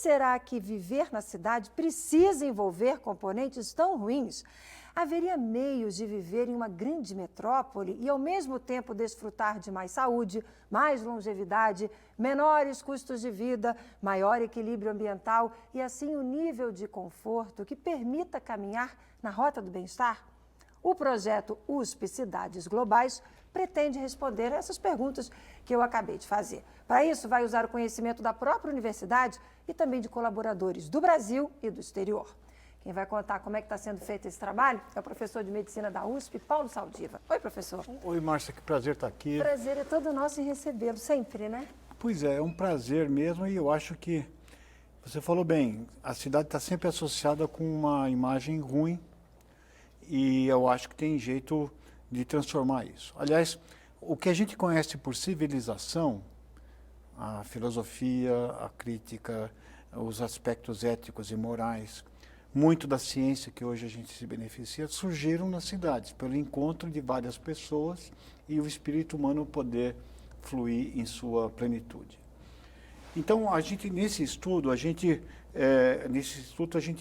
será que viver na cidade precisa envolver componentes tão ruins? Haveria meios de viver em uma grande metrópole e, ao mesmo tempo, desfrutar de mais saúde, mais longevidade, menores custos de vida, maior equilíbrio ambiental e, assim, um nível de conforto que permita caminhar na rota do bem-estar? O projeto USP Cidades Globais pretende responder a essas perguntas que eu acabei de fazer. Para isso, vai usar o conhecimento da própria universidade e também de colaboradores do Brasil e do exterior. Quem vai contar como é que está sendo feito esse trabalho é o professor de Medicina da USP, Paulo Saldiva. Oi, professor. Oi, Márcia, que prazer estar aqui. Prazer é todo nosso em recebê-lo, sempre, né? Pois é um prazer mesmo e eu acho que você falou bem, a cidade está sempre associada com uma imagem ruim e eu acho que tem jeito de transformar isso. Aliás, o que a gente conhece por civilização, a filosofia, a crítica, os aspectos éticos e morais, muito da ciência que hoje a gente se beneficia, surgiram nas cidades, pelo encontro de várias pessoas e o espírito humano poder fluir em sua plenitude. Então, nesse estudo, a gente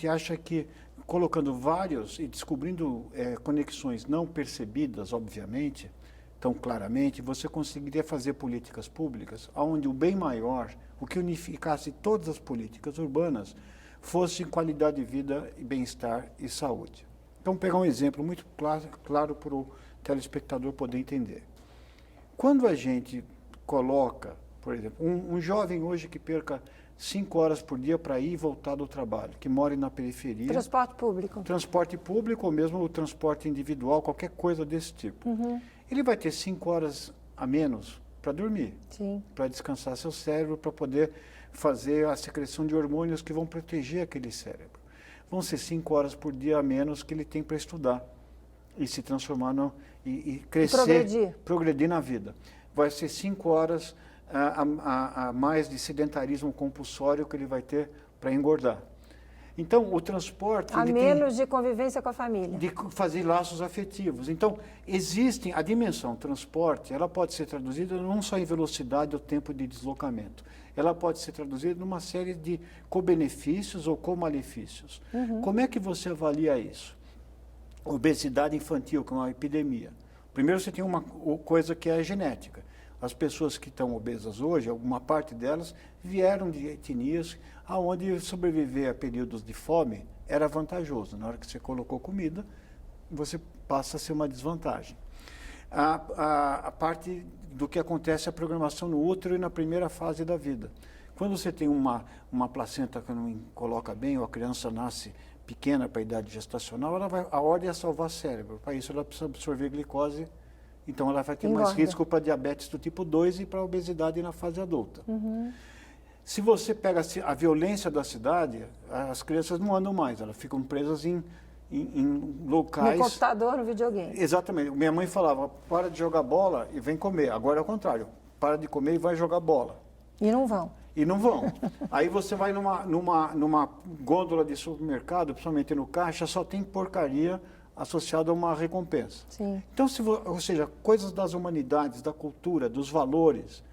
acha que, colocando vários e descobrindo conexões não percebidas, obviamente, tão claramente, você conseguiria fazer políticas públicas onde o bem maior, o que unificasse todas as políticas urbanas, fosse qualidade de vida, bem-estar e saúde. Então, vou pegar um exemplo muito claro para o telespectador poder entender. Quando a gente coloca, por exemplo, um jovem hoje que perca 5 horas por dia para ir e voltar do trabalho, que mora na periferia. Transporte público. Transporte público ou mesmo o transporte individual, qualquer coisa desse tipo. Uhum. Ele vai ter 5 horas a menos para dormir, para descansar seu cérebro, para poder fazer a secreção de hormônios que vão proteger aquele cérebro. Vão ser 5 horas por dia a menos que ele tem para estudar e se transformar e crescer, progredir na vida. Vai ser 5 horas a mais de sedentarismo compulsório que ele vai ter para engordar. Então, o transporte... A menos de convivência com a família. De fazer laços afetivos. Então, a dimensão transporte, ela pode ser traduzida não só em velocidade ou tempo de deslocamento. Ela pode ser traduzida numa série de co-benefícios ou co-malefícios. Uhum. Como é que você avalia isso? Obesidade infantil, que é uma epidemia. Primeiro, você tem uma coisa que é a genética. As pessoas que estão obesas hoje, alguma parte delas, vieram de etnias onde sobreviver a períodos de fome era vantajoso. Na hora que você colocou comida, você passa a ser uma desvantagem. A parte do que acontece a programação no útero e na primeira fase da vida. Quando você tem uma placenta que não coloca bem, ou a criança nasce pequena para a idade gestacional, a ordem é salvar cérebro. Para isso, ela precisa absorver glicose. Então, ela vai ter mais risco para diabetes do tipo 2 e para obesidade na fase adulta. Uhum. Se você pega a violência da cidade, as crianças não andam mais, elas ficam presas em locais... No computador, no videogame. Exatamente. Minha mãe falava, para de jogar bola e vem comer. Agora é o contrário, para de comer e vai jogar bola. E não vão. E não vão. Aí você vai numa gôndola de supermercado, principalmente no caixa, só tem porcaria associado a uma recompensa. Sim. Então, ou seja, coisas das humanidades, da cultura, dos valores.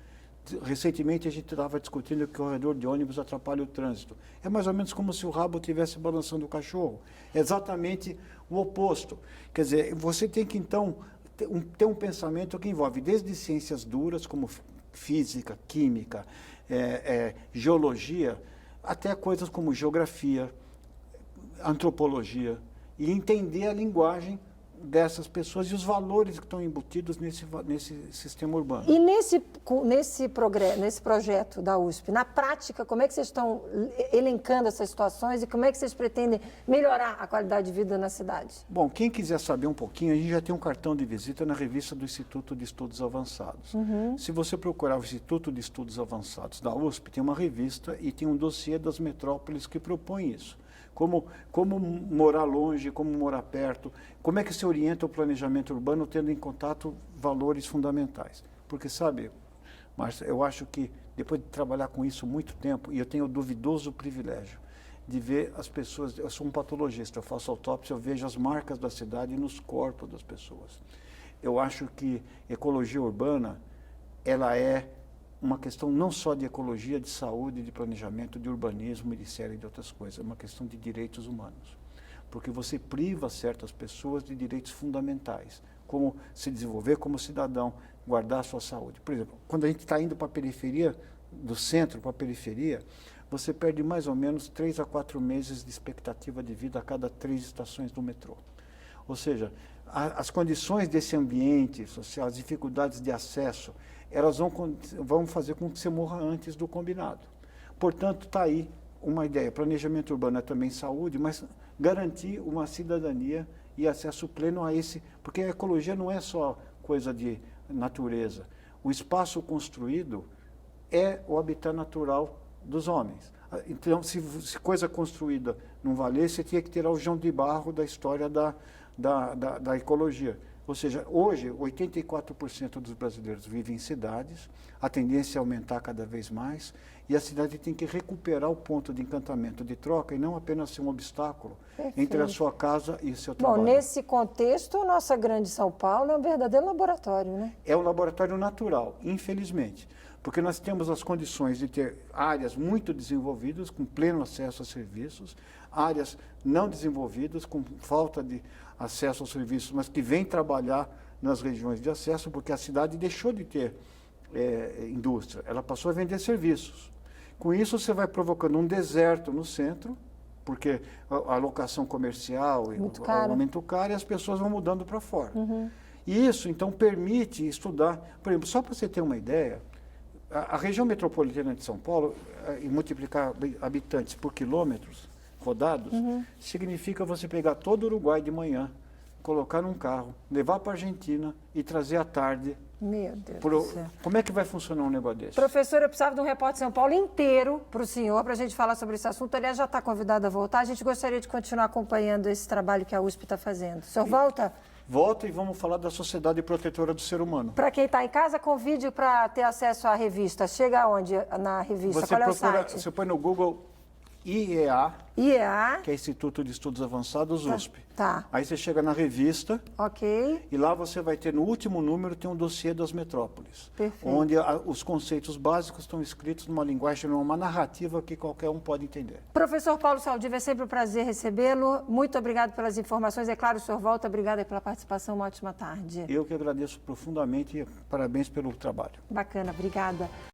Recentemente a gente estava discutindo que o corredor de ônibus atrapalha o trânsito. É mais ou menos como se o rabo estivesse balançando o cachorro. É exatamente o oposto. Quer dizer, você tem que então ter um pensamento que envolve desde ciências duras, como física, química, geologia, até coisas como geografia, antropologia, e entender a linguagem dessas pessoas e os valores que estão embutidos nesse sistema urbano. E nesse projeto da USP, na prática, como é que vocês estão elencando essas situações e como é que vocês pretendem melhorar a qualidade de vida na cidade? Bom, quem quiser saber um pouquinho, a gente já tem um cartão de visita na revista do Instituto de Estudos Avançados. Uhum. Se você procurar o Instituto de Estudos Avançados da USP, tem uma revista e tem um dossiê das metrópoles que propõe isso. Como morar longe, como morar perto, como é que se orienta o planejamento urbano tendo em contato valores fundamentais. Porque, sabe, Márcia, eu acho que depois de trabalhar com isso muito tempo, e eu tenho o duvidoso privilégio de ver as pessoas, eu sou um patologista, eu faço autópsia, eu vejo as marcas da cidade nos corpos das pessoas. Eu acho que ecologia urbana, ela é uma questão não só de ecologia, de saúde, de planejamento, de urbanismo e de série de outras coisas, é uma questão de direitos humanos. Porque você priva certas pessoas de direitos fundamentais, como se desenvolver como cidadão, guardar a sua saúde. Por exemplo, quando a gente está indo para a periferia, do centro para a periferia, você perde mais ou menos 3 a 4 meses de expectativa de vida a cada 3 estações do metrô. Ou seja, as condições desse ambiente social, as dificuldades de acesso, elas vão fazer com que você morra antes do combinado. Portanto, está aí uma ideia. Planejamento urbano é também saúde, mas garantir uma cidadania e acesso pleno a esse... Porque a ecologia não é só coisa de natureza. O espaço construído é o habitat natural dos homens. Então, se coisa construída não valesse, você tinha que tirar o João de Barro da história da ecologia. Ou seja, hoje, 84% dos brasileiros vivem em cidades, a tendência é aumentar cada vez mais, e a cidade tem que recuperar o ponto de encantamento, de troca, e não apenas ser um obstáculo entre a sua casa e o seu trabalho. Bom, nesse contexto, nossa grande São Paulo é um verdadeiro laboratório, né? É um laboratório natural, infelizmente, porque nós temos as condições de ter áreas muito desenvolvidas, com pleno acesso a serviços, áreas não desenvolvidas, com falta de acesso aos serviços, mas que vêm trabalhar nas regiões de acesso, porque a cidade deixou de ter indústria, ela passou a vender serviços. Com isso, você vai provocando um deserto no centro, porque a locação comercial aumenta o caro e as pessoas vão mudando para fora. E isso, então, permite estudar. Por exemplo, só para você ter uma ideia, a região metropolitana de São Paulo, e multiplicar habitantes por quilômetros rodados, significa você pegar todo o Uruguai de manhã, colocar num carro, levar para a Argentina e trazer à tarde. Meu Deus do céu. Como é que vai funcionar um negócio desse? Professor, eu precisava de um repórter de São Paulo inteiro para o senhor, para a gente falar sobre esse assunto. Aliás, já está convidado a voltar. A gente gostaria de continuar acompanhando esse trabalho que a USP está fazendo. O senhor volta? Volto e vamos falar da Sociedade Protetora do Ser Humano. Para quem está em casa, convide para ter acesso à revista. Chega aonde na revista? Qual é o site? Você põe no Google IEA, que é Instituto de Estudos Avançados, USP. Tá. Aí você chega na revista, ok, e lá você vai ter, no último número, tem um dossiê das metrópoles. Perfeito. Onde os conceitos básicos estão escritos numa linguagem, numa narrativa que qualquer um pode entender. Professor Paulo Saldiva, é sempre um prazer recebê-lo. Muito obrigado pelas informações. É claro, o senhor volta. Obrigada pela participação. Uma ótima tarde. Eu que agradeço profundamente e parabéns pelo trabalho. Bacana, obrigada.